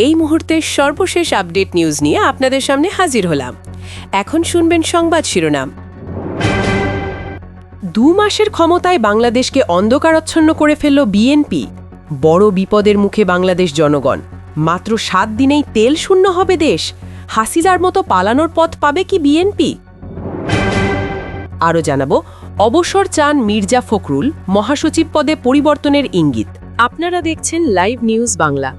এই মুহূর্তের সর্বশেষ আপডেট নিউজ নিয়ে আপনাদের সামনে হাজির হলাম। এখন শুনবেন সংবাদ শিরোনাম। 2 মাসের ক্ষমতায় বাংলাদেশকে অন্ধকারাচ্ছন্ন করে ফেলল বিএনপি। বড় বিপদের মুখে বাংলাদেশ জনগণ। মাত্র 7 দিনেই তেল শূন্য হবে দেশ। হাসিনার মতো পালানোর পথ পাবে কি বিএনপি? আরও জানাবো, অবসর চান মির্জা ফখরুল, মহাসচিব পদে পরিবর্তনের ইঙ্গিত। আপনারা দেখছেন লাইভ নিউজ বাংলা।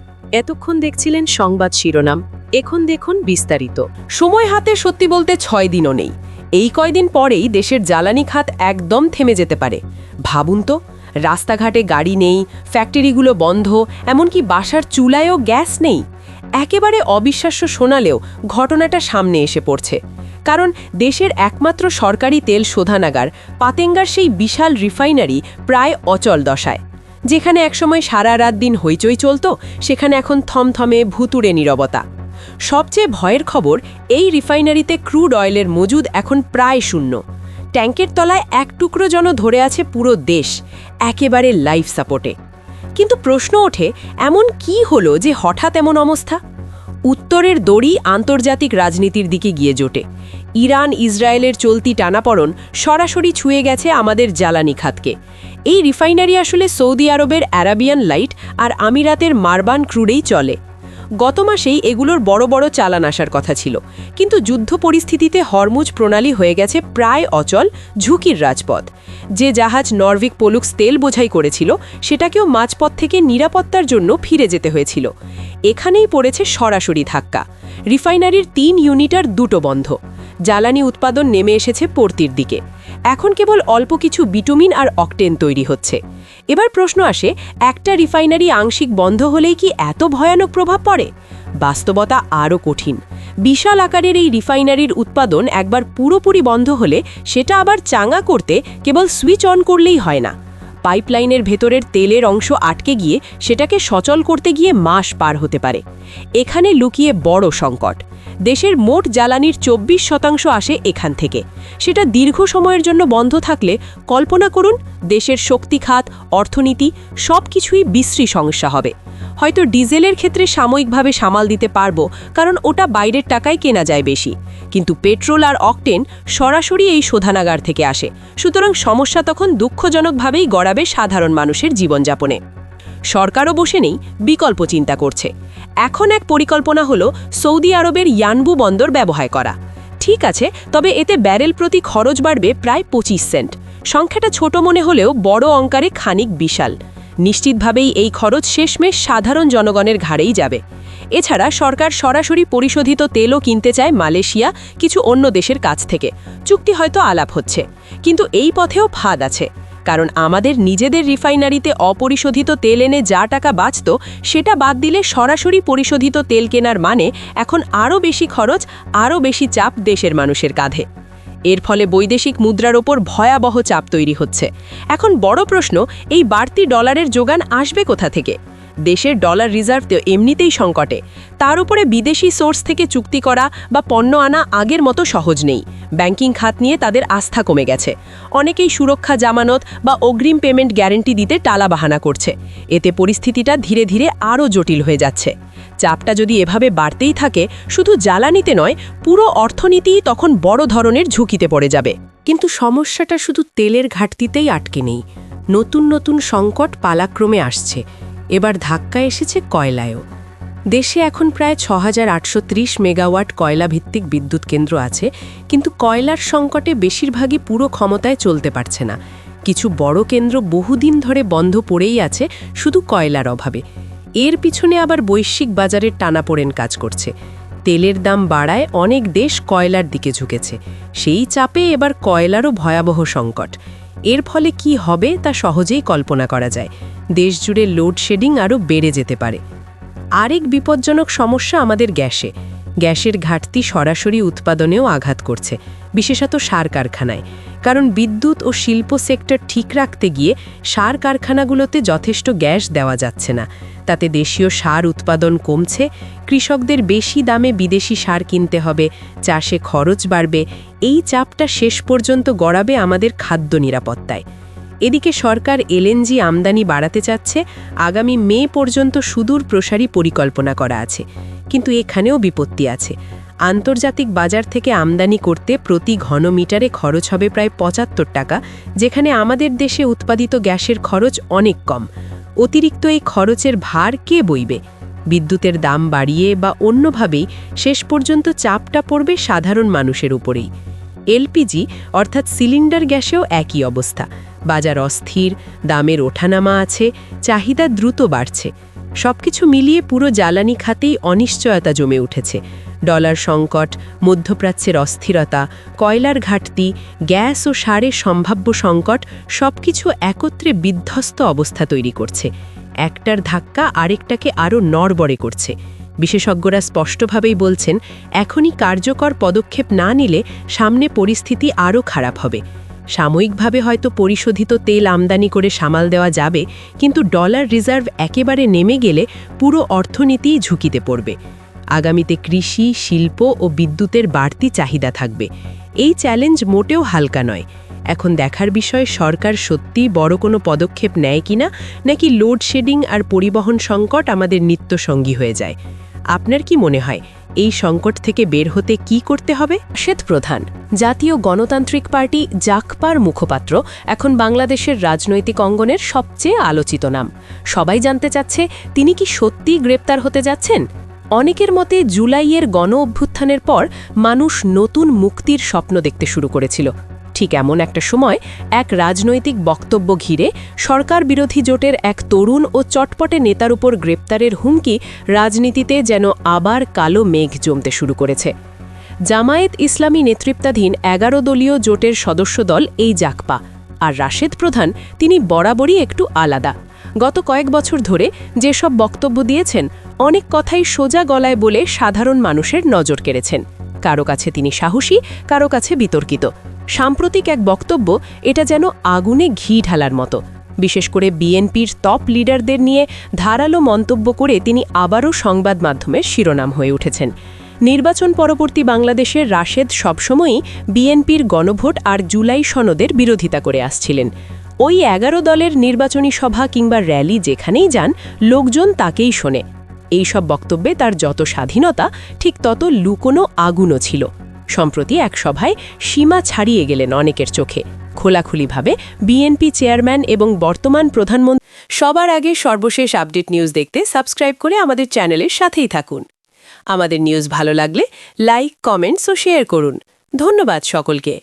এতক্ষণ দেখছিলেন সংবাদ শিরোনাম, এখন দেখুন বিস্তারিত। সময় হাতে সত্যি বলতে 6 দিনও নেই। এই কয়দিন পরেই দেশের জ্বালানি খাত একদম থেমে যেতে পারে। ভাবুন তো, রাস্তাঘাটে গাড়ি নেই, ফ্যাক্টরিগুলো বন্ধ, এমনকি বাসার চুলায়ও গ্যাস নেই। একেবারে অবিশ্বাস্য শোনালেও ঘটনাটা সামনে এসে পড়ছে। কারণ দেশের একমাত্র সরকারি তেল শোধানাগার পাতেঙ্গার সেই বিশাল রিফাইনারি প্রায় অচল দশায়। যেখানে একসময় সারা রাত দিন হইচই চলত, সেখানে এখন থমথমে ভুতুড়ে নীরবতা। সবচেয়ে ভয়ের খবর, এই রিফাইনারিতে ক্রুড অয়েলের মজুদ এখন প্রায় শূন্য। ট্যাঙ্কের তলায় এক টুকরো যেন ধরে আছে পুরো দেশ, একেবারে লাইফ সাপোর্টে। কিন্তু প্রশ্ন ওঠে, এমন কি হলো যে হঠাৎ এমন অবস্থা? উত্তরের দড়ি আন্তর্জাতিক রাজনীতির দিকে গিয়ে জোটে। ইরান ইসরায়েলের চলতি টানাপড়ন সরাসরি ছুঁয়ে গেছে আমাদের জ্বালানি খাতকে। এই রিফাইনারি আসলে সৌদি আরবের অ্যারাবিয়ান লাইট আর আমিরাতের মারবান ক্রুডেই চলে। গত মাসেই এগুলোর বড় বড় চালান আসার কথা ছিল, কিন্তু যুদ্ধ পরিস্থিতিতে হরমুজ প্রণালী হয়ে গেছে প্রায় অচল, ঝুঁকির রাজপথ। যে জাহাজ নরভিক পোলুক্স তেল বোঝাই করেছিল, সেটাকেও মাঝপথ থেকে নিরাপত্তার জন্য ফিরে যেতে হয়েছিল। এখানেই পড়েছে সরাসরি ধাক্কা। রিফাইনারির 3 ইউনিট আর 2টো বন্ধ। জ্বালানি উৎপাদন নেমে এসেছে পড়তির দিকে। এখন কেবল অল্প কিছু বিটুমিন আর অকটেন তৈরি হচ্ছে। এবার প্রশ্ন আসে, একটা রিফাইনারি আংশিক বন্ধ হলেই কি এত ভয়ানক প্রভাব পড়ে? বাস্তবতা আরও কঠিন। বিশাল আকারের এই রিফাইনারির উৎপাদন একবার পুরোপুরি বন্ধ হলে সেটা আবার চাঙা করতে কেবল সুইচ অন করলেই হয় না। পাইপলাইনের ভেতরের তেলের অংশ আটকে গিয়ে সেটাকে সচল করতে গিয়ে মাস পার হতে পারে। এখানে লুকিয়ে বড় সংকট। দেশের মোট জ্বালানির 24% আসে এখান থেকে। সেটা দীর্ঘ সময়ের জন্য বন্ধ থাকলে কল্পনা করুন, দেশের শক্তি খাত, অর্থনীতি সব কিছুই বিশ্রী সমস্যা হবে। হয়তো ডিজেলের ক্ষেত্রে সাময়িকভাবে সামাল দিতে পারবো, কারণ ওটা বাইরের টাকায় কেনা যায় বেশি। কিন্তু পেট্রোল আর অকটেন সরাসরি এই শোধানাগার থেকে আসে। সুতরাং সমস্যা তখন দুঃখজনকভাবেই গড়াবে সাধারণ মানুষের জীবনযাপনে। সরকারও বসে নেই, বিকল্প চিন্তা করছে। এখন এক পরিকল্পনা হলো সৌদি আরবের ইয়ানবু বন্দর ব্যবহার করা। ঠিক আছে, তবে এতে ব্যারেল প্রতি খরচ বাড়বে প্রায় 25 সেন্ট। সংখ্যাটা ছোট মনে হলেও বড় অঙ্কারে খানিক বিশাল। নিশ্চিতভাবেই এই খরচ শেষমেশ সাধারণ জনগণের ঘাড়েই যাবে। এছাড়া সরকার সরাসরি পরিশোধিত তেলও কিনতে চায় মালয়েশিয়া, কিছু অন্য দেশের কাছ থেকে। চুক্তি হয়তো আলাপ হচ্ছে, কিন্তু এই পথেও ফাঁদ আছে। কারণ আমাদের নিজেদের রিফাইনারিতে অপরিশোধিত তেল এনে যা টাকা বাঁচত, সেটা বাদ দিলে সরাসরি পরিশোধিত তেল কেনার মানে এখন আরও বেশি খরচ, আরও বেশি চাপ দেশের মানুষের কাঁধে। এর ফলে বৈদেশিক মুদ্রার ওপর ভয়াবহ চাপ তৈরি হচ্ছে। এখন বড় প্রশ্ন, এই বাড়তি ডলারের যোগান আসবে কোথা থেকে? দেশের ডলার রিজার্ভ তো এমনিতেই সংকটে। তার উপরে বিদেশি সোর্স থেকে চুক্তি করা বা পণ্য আনা আগের মতো সহজ নেই। ব্যাংকিং খাত নিয়ে তাদের আস্থা কমে গেছে। অনেকেই সুরক্ষা জামানত বা অগ্রিম পেমেন্ট গ্যারেন্টি দিতে টালাবাহানা করছে। এতে পরিস্থিতিটা ধীরে ধীরে আরও জটিল হয়ে যাচ্ছে। চাপটা যদি এভাবে বাড়তেই থাকে, শুধু জ্বালানিতে নয়, পুরো অর্থনীতিই তখন বড় ধরনের ঝুঁকিতে পড়ে যাবে। কিন্তু সমস্যাটা শুধু তেলের ঘাটতিতেই আটকে নেই। নতুন নতুন সংকট পালাক্রমে আসছে। এবার ধাক্কা এসেছে কয়লায়ও। দেশে এখন প্রায় 6830 মেগাওয়াট কয়লা ভিত্তিক বিদ্যুৎ কেন্দ্র আছে, কিন্তু কয়লার সংকটে বেশিরভাগই পুরো ক্ষমতায় চলতে পারছে না। কিছু বড় কেন্দ্র বহুদিন ধরে বন্ধ পড়েই আছে শুধু কয়লার অভাবে। এর পিছনে আবার বৈশ্বিক বাজারের টানাপোড়েন কাজ করছে। তেলের দাম বাড়ায় অনেক দেশ কয়লার দিকে ঝুঁকেছে। সেই চাপে এবার কয়লারও ভয়াবহ সংকট। এর ফলে কি হবে তা সহজেই কল্পনা করা যায়। দেশজুড়ে লোডশেডিং আরও বেড়ে যেতে পারে। আরেক বিপজ্জনক সমস্যা আমাদের গ্যাসে। গ্যাসের ঘাটতি সরাসরি উৎপাদনেও আঘাত করছে, বিশেষত সার কারখানায়। কারণ বিদ্যুৎ ও শিল্প সেক্টর ঠিক রাখতে গিয়ে সার কারখানাগুলোতে যথেষ্ট গ্যাস দেওয়া যাচ্ছে না। তাতে দেশীয় সার উৎপাদন কমছে, কৃষকদের বেশি দামে বিদেশি সার কিনতে হবে, চাষে খরচ বাড়বে। এই চাপটা শেষ পর্যন্ত গড়াবে আমাদের খাদ্য নিরাপত্তায়। এদিকে সরকার এলএনজি আমদানি বাড়াতে চাচ্ছে, আগামী মে পর্যন্ত সুদূর প্রসারী পরিকল্পনা করা আছে। কিন্তু এখানেও বিপত্তি আছে। আন্তর্জাতিক বাজার থেকে আমদানি করতে প্রতি ঘনমিটারে খরচ হবে প্রায় ৭৫ টাকা, যেখানে আমাদের দেশে উৎপাদিত গ্যাসের খরচ অনেক কম। অতিরিক্ত এই খরচের ভার কে বইবে? বিদ্যুতের দাম বাড়িয়ে বা অন্যভাবেই শেষ পর্যন্ত চাপটা পড়বে সাধারণ মানুষের উপরেই। এলপিজি অর্থাৎ সিলিন্ডার গ্যাসেও একই অবস্থা। বাজার অস্থির, দামের ওঠানামা আছে, চাহিদা দ্রুত বাড়ছে। সবকিছু মিলিয়ে পুরো জ্বালানি খাতেই অনিশ্চয়তা জমে উঠেছে। ডলার সংকট, মধ্যপ্রাচ্যের অস্থিরতা, কয়লার ঘাটতি, গ্যাস ও সারের সম্ভাব্য সংকট সবকিছু একত্রে বিধ্বস্ত অবস্থা তৈরি করছে। একটার ধাক্কা আরেকটাকে আরও নড়বড়ে করছে। বিশেষজ্ঞরা স্পষ্টভাবেই বলছেন, এখনই কার্যকর পদক্ষেপ না নিলে সামনে পরিস্থিতি আরও খারাপ হবে। সাময়িকভাবে হয়তো পরিশোধিত তেল আমদানি করে সামাল দেওয়া যাবে, কিন্তু ডলার রিজার্ভ একেবারে নেমে গেলে পুরো অর্থনীতিই ঝুঁকিতে পড়বে। আগামীতে কৃষি, শিল্প ও বিদ্যুতের বাড়তি চাহিদা থাকবে। এই চ্যালেঞ্জ মোটেও হালকা নয়। এখন দেখার বিষয় সরকার সত্যিই বড় কোনো পদক্ষেপ নেয় কিনা, নাকি লোডশেডিং আর পরিবহন সংকট আমাদের নিত্যসঙ্গী হয়ে যায়। আপনার কি মনে হয় এই সংকট থেকে বের হতে কি করতে হবে? রাশেদ প্রধান, জাতীয় গণতান্ত্রিক পার্টি জাকপার মুখপাত্র, এখন বাংলাদেশের রাজনৈতিক অঙ্গনের সবচেয়ে আলোচিত নাম। সবাই জানতে চাচ্ছে তিনি কি সত্যিই গ্রেপ্তার হতে যাচ্ছেন। অনেকের মতে জুলাইয়ের গণ অভ্যুত্থানের পর মানুষ নতুন মুক্তির স্বপ্ন দেখতে শুরু করেছিল। ঠিক এমন একটা সময় এক রাজনৈতিক বক্তব্য ঘিরে সরকার বিরোধী জোটের এক তরুণ ও চটপটে নেতার উপর গ্রেপ্তারের হুমকি রাজনীতিতে যেন আবার কালো মেঘ জমতে শুরু করেছে। জামায়াত ইসলামী নেতৃত্বাধীন ১১ দলীয় জোটের সদস্য দল এই জাকপা। আর রাশেদ প্রধান, তিনি বরাবরই একটু আলাদা। গত কয়েক বছর ধরে যেসব বক্তব্য দিয়েছেন, অনেক কথাই সোজা গলায় বলে সাধারণ মানুষের নজর কেড়েছেন। কারো কাছে তিনি সাহসী, কারো কাছে বিতর্কিত। সাম্প্রতিক এক বক্তব্য, এটা যেন আগুনে ঘি ঢালার মতো। বিশেষ করে বিএনপির টপ লিডারদের নিয়ে ধারালো মন্তব্য করে তিনি আবারও সংবাদ মাধ্যমের শিরোনাম হয়ে উঠেছেন। নির্বাচন পরবর্তী বাংলাদেশের রাশেদ সবসময়ই বিএনপির গণভোট আর জুলাই সনদের বিরোধিতা করে আসছিলেন। ওই ১১ দলের নির্বাচনী সভা কিংবা র্যালি যেখানেই যান, লোকজন তাকেই শোনে। এই সব বক্তব্যে তার যত স্বাধীনতা, ঠিক তত লুকোনো আগুনও ছিল। সম্প্রতি এক সভায় সীমা ছাড়িয়ে গেলেন অনেকের চোখে। খোলাখুলিভাবে বিএনপি চেয়ারম্যান এবং বর্তমান প্রধানমন্ত্রী। সবার আগে সর্বশেষ আপডেট নিউজ দেখতে সাবস্ক্রাইব করে আমাদের চ্যানেলের সাথেই থাকুন। আমাদের নিউজ ভালো লাগলে লাইক, কমেন্টস ও শেয়ার করুন। ধন্যবাদ সকলকে।